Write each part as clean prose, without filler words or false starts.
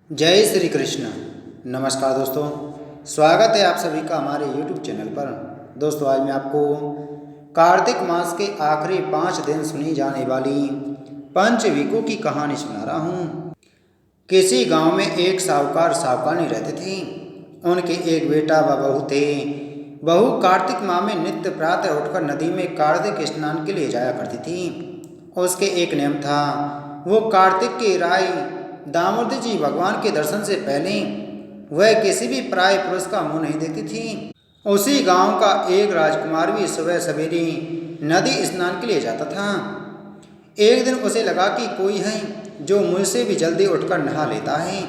जय श्री कृष्ण। नमस्कार दोस्तों, स्वागत है आप सभी का हमारे YouTube चैनल पर। दोस्तों, आज मैं आपको कार्तिक मास के आखिरी 5 दिन सुनी जाने वाली पंचविकों की कहानी सुना रहा हूँ। किसी गांव में एक साहूकार साहूकारनी रहते थे। उनके एक बेटा व बहू थे। बहू कार्तिक माह में नित्य प्रातः उठकर नदी में कार्तिक स्नान के लिए जाया करती थी। उसके एक नियम था, वो कार्तिक के राय दामोदर जी भगवान के दर्शन से पहले वह किसी भी पराये पुरुष का मुंह नहीं देखती थी। उसी गांव का एक राजकुमार भी सुबह सवेरे नदी स्नान के लिए जाता था। एक दिन उसे लगा कि कोई है जो मुझसे भी जल्दी उठकर नहा लेता है।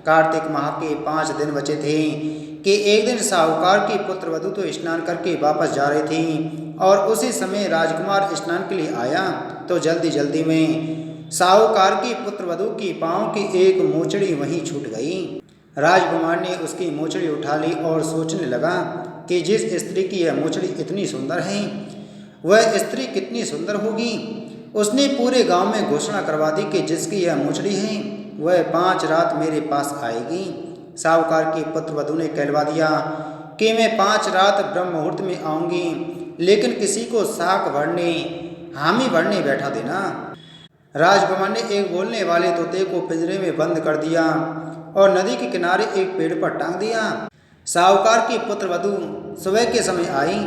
कार्तिक माह के 5 दिन बचे थे कि एक दिन साहूकार की पुत्र वधू तो स्नान करके वापस जा रही थी और उसी समय राजकुमार स्नान के लिए आया तो जल्दी जल्दी में साहूकार की पुत्र वधू की पांव की एक मोचड़ी वहीं छूट गई। राजकुमार ने उसकी मोचड़ी उठा ली और सोचने लगा कि जिस स्त्री की यह मोचड़ी इतनी सुंदर है वह स्त्री कितनी सुंदर होगी। उसने पूरे गांव में घोषणा करवा दी कि जिसकी यह मोचड़ी है वह 5 रात मेरे पास आएगी। साहूकार की पुत्र वधू ने कहलवा दिया कि मैं 5 रात ब्रह्म मुहूर्त में आऊंगी, लेकिन किसी को साक भरने हामी भरने बैठा देना। राजकुमार ने एक बोलने वाले तोते को पिंजरे में बंद कर दिया और नदी के किनारे एक पेड़ पर टांग दिया। साहूकार की पुत्र वधू सुबह के समय आई,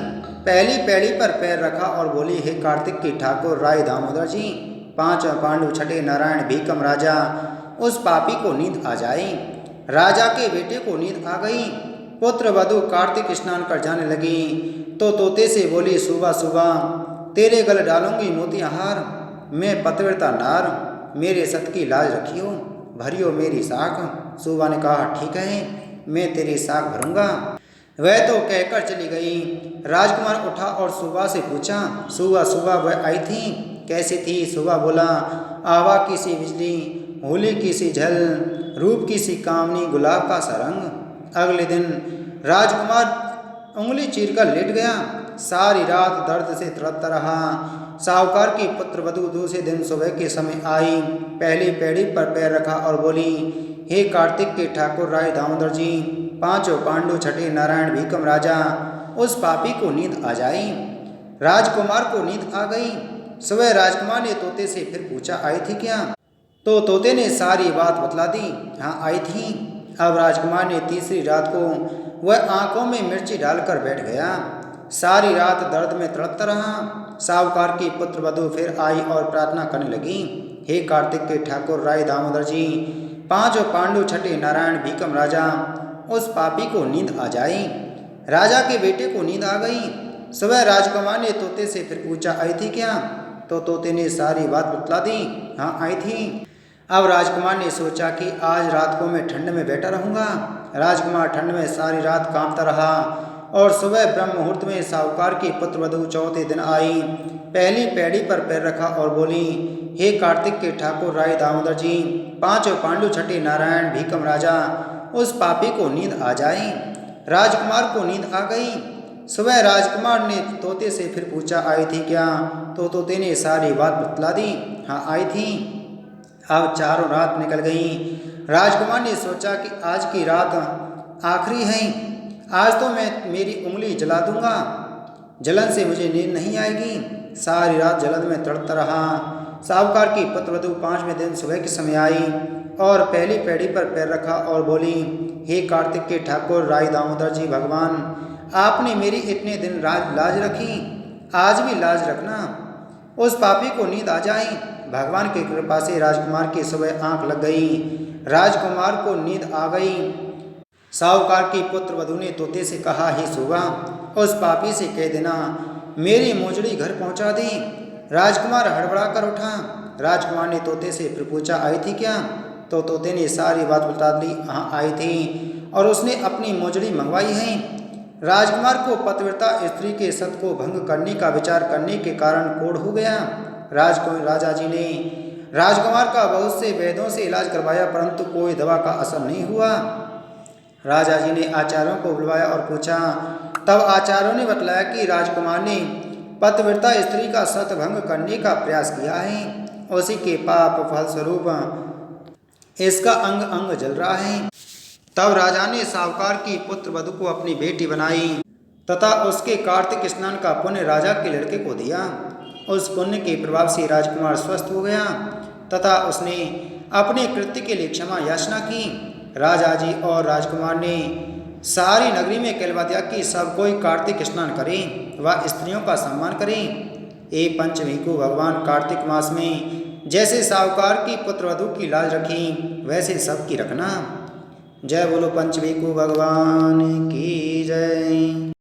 पहली पैड़ी पर पैर रखा और बोली, हे कार्तिक के ठाकुर राय दामोदर जी, 5 पांडु छठे नारायण भीकम राजा, उस पापी को नींद आ जाए। राजा के बेटे को नींद आ गई। पुत्र वधू कार्तिक स्नान कर जाने लगी तो तोते से बोली, सुबह सुबह तेरे गल डालूंगी मोतिहार, मैं पतिव्रता नार, मेरे सत की लाज रखियो, भरियो मेरी साख। सुबह ने कहा, ठीक है, मैं तेरी साख भरूंगा। वह तो कहकर चली गई। राजकुमार उठा और सुबह से पूछा, सुबह सुबह वह आई थी, कैसी थी? सुबह बोला, आवा की सी बिजली, होली की सी झल, रूप की सी कामनी, गुलाब का सा रंग। अगले दिन राजकुमार उंगली चीरकर लेट गया। सारी रात दर्द से तड़पता रहा। साहूकार की पुत्र वधू दूसरे दिन सुबह के समय आई, पहली पैड़ी पर पैर रखा और बोली, हे कार्तिक के ठाकुर राय दामोदर जी, 5 पांडु छठे नारायण भीकम राजा, उस पापी को नींद आ जाए। राजकुमार को नींद आ गई। सुबह राजकुमार ने तोते से फिर पूछा, आई थी क्या? तो तोते ने सारी बात बतला दी, हाँ आई थी। अब राजकुमार ने तीसरी रात को वह आंखों में मिर्ची डालकर बैठ गया। सारी रात दर्द में तड़पता रहा। साहूकार की पुत्र वधू फिर आई और प्रार्थना करने लगी, हे कार्तिक के ठाकुर राय दामोदर जी, 5 पांडु छठे नारायण भीकम राजा, उस पापी को नींद आ जाए। राजा के बेटे को नींद आ गई। सुबह राजकुमार ने तोते से फिर पूछा, आई थी क्या? तो तोते ने सारी बात बतला दी, हाँ आई थी। अब राजकुमार ने सोचा कि आज रात को मैं ठंड में बैठा रहूंगा। राजकुमार ठंड में सारी रात कांपता रहा और सुबह ब्रह्म मुहूर्त में साहूकार की पुत्र वधू चौथे दिन आई, पहली पैड़ी पर पैर रखा और बोली, हे कार्तिक के ठाकुर राय दामोदर जी, 5 पांडु छठे नारायण भीकम राजा, उस पापी को नींद आ जाए। राजकुमार को नींद आ गई। सुबह राजकुमार ने तोते से फिर पूछा, आई थी क्या? तो तोते ने सारी बात बतला दी, हाँ आई थी। अब चारों रात निकल गई। राजकुमार ने सोचा कि आज की रात आखिरी है, आज तो मैं मेरी उंगली जला दूंगा, जलन से मुझे नींद नहीं आएगी। सारी रात जलन में तड़पता रहा। साहूकार की पुत्र वधू 5वें दिन सुबह के समय आई और पहली पैड़ी पर पैर रखा और बोली, हे कार्तिक के ठाकुर राय दामोदर जी भगवान, आपने मेरी इतने दिन लाज रखी, आज भी लाज रखना, उस पापी को नींद आ जाए। भगवान की कृपा से राजकुमार की सुबह आंख लग गई। राजकुमार को नींद आ गई। साहूकार की पुत्र वधू ने तोते से कहा, हे सुबह उस पापी से कह देना मेरी मोजड़ी घर पहुंचा दी। राजकुमार हड़बड़ा कर उठा। राजकुमार ने तोते से फिर पूछा, आई थी क्या? तो तोते ने सारी बात बता दी, हाँ आई थी और उसने अपनी मोजड़ी मंगवाई है। राजकुमार को पतिव्रता स्त्री के सत को भंग करने का विचार करने के कारण कोढ़ हो गया। राजा जी ने राजकुमार का बहुत से वैद्यों से इलाज करवाया, परंतु कोई दवा का असर नहीं हुआ। राजा जी ने आचार्यों को बुलवाया और पूछा। तब आचार्यों ने बतलाया कि राजकुमार ने पतिव्रता स्त्री का सत भंग करने का प्रयास किया है, उसी के पाप फलस्वरूप इसका अंग अंग जल रहा है। तब राजा ने साहूकार की पुत्र वधू को अपनी बेटी बनाई तथा उसके कार्तिक स्नान का पुण्य राजा के लड़के को दिया। उस पुण्य के प्रभाव से राजकुमार स्वस्थ हो गया तथा उसने अपने कृत्य के लिए क्षमा याचना की। राजा जी और राजकुमार ने सारी नगरी में कहलवा दिया कि सब कोई कार्तिक स्नान करें व स्त्रियों का सम्मान करें। एक पंचमी को भगवान कार्तिक मास में जैसे साहूकार की पुत्रवधू की लाज रखी वैसे सबकी रखना। जय बोलो पंचमी को भगवान की जय।